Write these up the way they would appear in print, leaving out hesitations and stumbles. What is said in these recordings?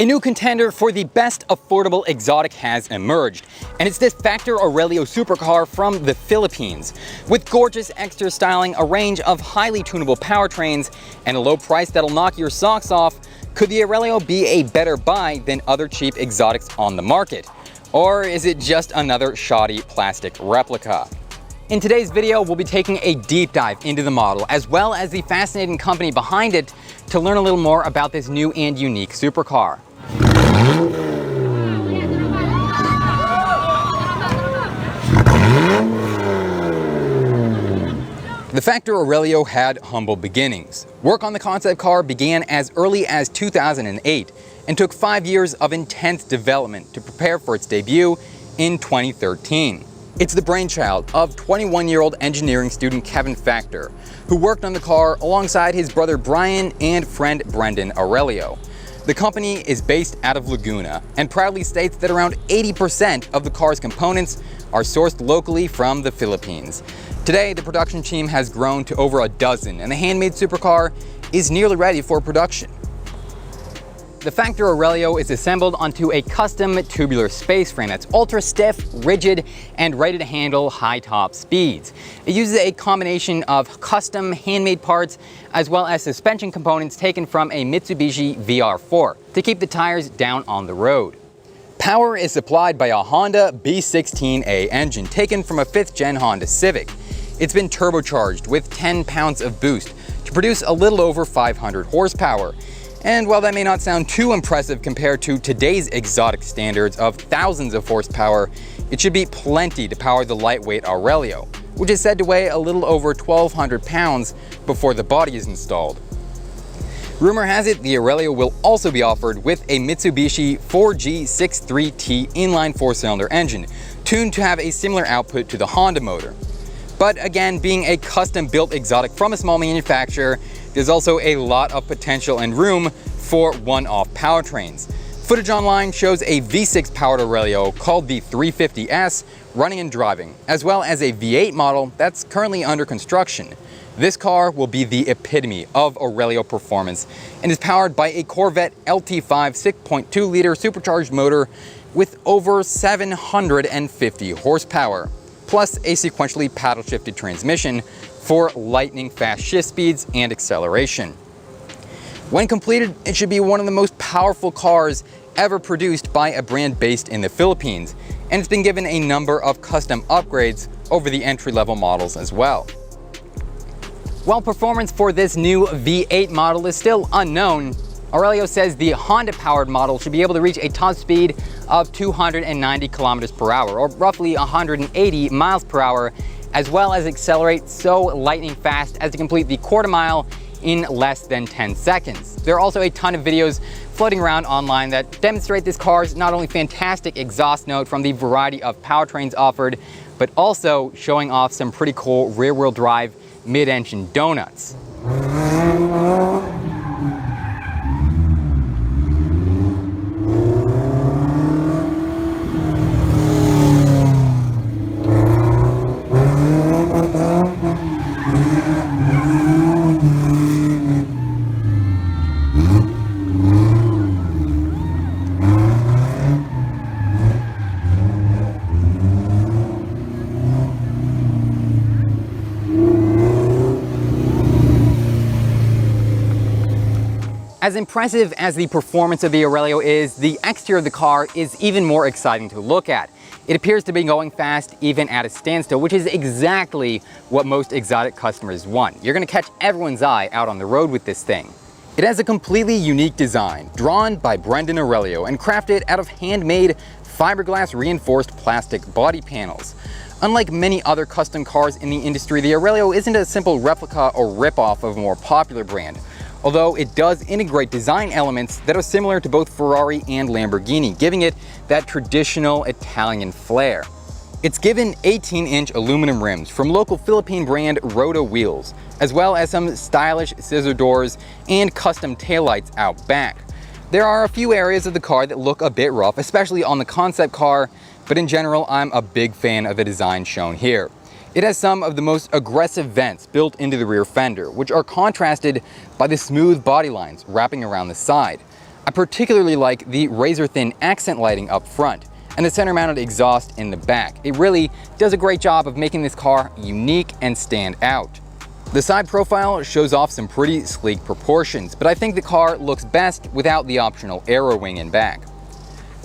A new contender for the best affordable exotic has emerged, and it's this Factor Aurelio supercar from the Philippines. With gorgeous extra styling, a range of highly tunable powertrains, and a low price that'll knock your socks off, could the Aurelio be a better buy than other cheap exotics on the market? Or is it just another shoddy plastic replica? In today's video, we'll be taking a deep dive into the model, as well as the fascinating company behind it, to learn a little more about this new and unique supercar. The Factor Aurelio had humble beginnings. Work on the concept car began as early as 2008 and took 5 years of intense development to prepare for its debut in 2013. It's the brainchild of 21-year-old engineering student Kevin Factor, who worked on the car alongside his brother Brian and friend Brendan Aurelio. The company is based out of Laguna and proudly states that around 80% of the car's components are sourced locally from the Philippines. Today, the production team has grown to over a dozen, and the handmade supercar is nearly ready for production. The Factor Aurelio is assembled onto a custom tubular space frame that's ultra stiff, rigid, and ready to handle high top speeds. It uses a combination of custom handmade parts as well as suspension components taken from a Mitsubishi VR4 to keep the tires down on the road. Power is supplied by a Honda B16A engine taken from a 5th gen Honda Civic. It's been turbocharged with 10 pounds of boost to produce a little over 500 horsepower. And while that may not sound too impressive compared to today's exotic standards of thousands of horsepower, it should be plenty to power the lightweight Aurelio, which is said to weigh a little over 1,200 pounds before the body is installed. Rumor has it the Aurelio will also be offered with a Mitsubishi 4G63T inline 4-cylinder engine, tuned to have a similar output to the Honda motor. But again, being a custom-built exotic from a small manufacturer, there's also a lot of potential and room for one-off powertrains. Footage online shows a V6 powered Aurelio called the 350S running and driving, as well as a V8 model that's currently under construction. This car will be the epitome of Aurelio performance and is powered by a Corvette LT5 6.2-liter supercharged motor with over 750 horsepower, plus a sequentially paddle-shifted transmission for lightning fast shift speeds and acceleration. When completed, it should be one of the most powerful cars ever produced by a brand based in the Philippines, and it's been given a number of custom upgrades over the entry-level models as well. While performance for this new V8 model is still unknown, Aurelio says the Honda-powered model should be able to reach a top speed of 290 kilometers per hour, or roughly 180 miles per hour, as well as accelerate so lightning fast as to complete the quarter mile in less than 10 seconds. There are also a ton of videos floating around online that demonstrate this car's not only fantastic exhaust note from the variety of powertrains offered, but also showing off some pretty cool rear-wheel drive mid-engine donuts. As impressive as the performance of the Aurelio is, the exterior of the car is even more exciting to look at. It appears to be going fast even at a standstill, which is exactly what most exotic customers want. You're going to catch everyone's eye out on the road with this thing. It has a completely unique design, drawn by Brendan Aurelio and crafted out of handmade fiberglass reinforced plastic body panels. Unlike many other custom cars in the industry, the Aurelio isn't a simple replica or ripoff of a more popular brand, although it does integrate design elements that are similar to both Ferrari and Lamborghini, giving it that traditional Italian flair. It's given 18-inch aluminum rims from local Philippine brand Roto wheels, as well as some stylish scissor doors and custom taillights out back. There are a few areas of the car that look a bit rough, especially on the concept car, but in general, I'm a big fan of the design shown here. It has some of the most aggressive vents built into the rear fender, which are contrasted by the smooth body lines wrapping around the side. I particularly like the razor-thin accent lighting up front and the center-mounted exhaust in the back. It really does a great job of making this car unique and stand out. The side profile shows off some pretty sleek proportions, but I think the car looks best without the optional aero wing in back.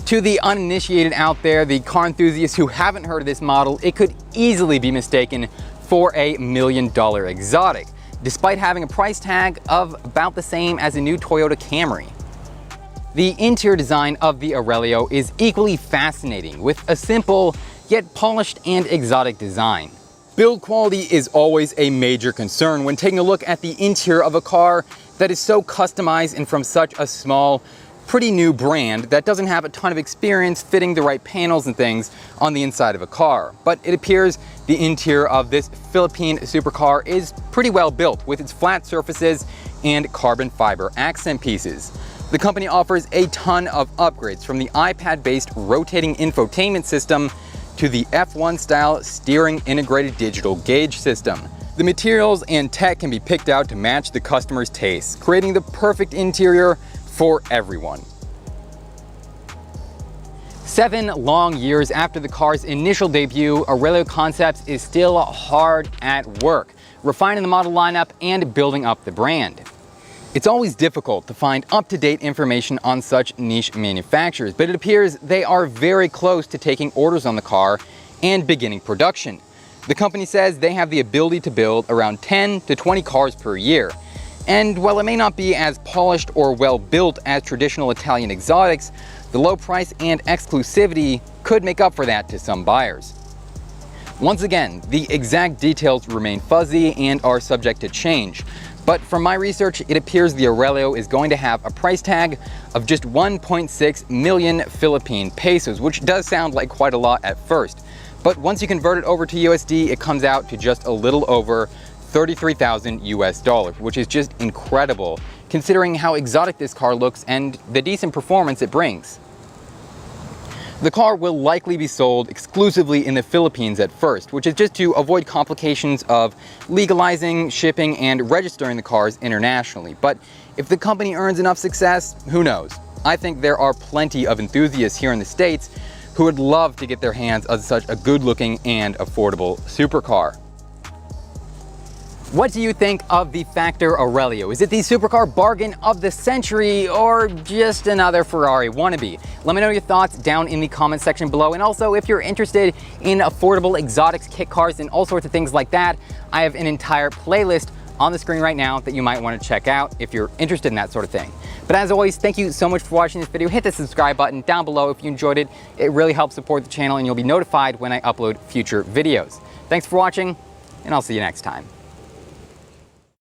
To the uninitiated out there, the car enthusiasts who haven't heard of this model, it could easily be mistaken for a $1 million exotic, despite having a price tag of about the same as a new Toyota Camry. The interior design of the Aurelio is equally fascinating, with a simple yet polished and exotic design. Build quality is always a major concern when taking a look at the interior of a car that is so customized and from such a small, pretty new brand that doesn't have a ton of experience fitting the right panels and things on the inside of a car. But it appears the interior of this Philippine supercar is pretty well built, with its flat surfaces and carbon fiber accent pieces. The company offers a ton of upgrades, from the iPad-based rotating infotainment system to the F1 style steering integrated digital gauge system. The materials and tech can be picked out to match the customer's tastes, creating the perfect interior for everyone. 7 long years after the car's initial debut, Aurelio Concepts is still hard at work, refining the model lineup and building up the brand. It's always difficult to find up-to-date information on such niche manufacturers, but it appears they are very close to taking orders on the car and beginning production. The company says they have the ability to build around 10 to 20 cars per year. And while it may not be as polished or well built as traditional Italian exotics, the low price and exclusivity could make up for that to some buyers. Once again, the exact details remain fuzzy and are subject to change. But from my research, it appears the Aurelio is going to have a price tag of just 1.6 million Philippine pesos, which does sound like quite a lot at first. But once you convert it over to USD, it comes out to just a little over 33,000 US dollars, which is just incredible considering how exotic this car looks and the decent performance it brings. The car will likely be sold exclusively in the Philippines at first, which is just to avoid complications of legalizing, shipping, and registering the cars internationally. But if the company earns enough success, who knows? I think there are plenty of enthusiasts here in the States who would love to get their hands on such a good-looking and affordable supercar. What do you think of the Factor Aurelio? Is it the supercar bargain of the century or just another Ferrari wannabe? Let me know your thoughts down in the comment section below. And also, if you're interested in affordable exotics, kit cars, and all sorts of things like that, I have an entire playlist on the screen right now that you might want to check out if you're interested in that sort of thing. But as always, thank you so much for watching this video. Hit the subscribe button down below if you enjoyed it. It really helps support the channel and you'll be notified when I upload future videos. Thanks for watching, and I'll see you next time.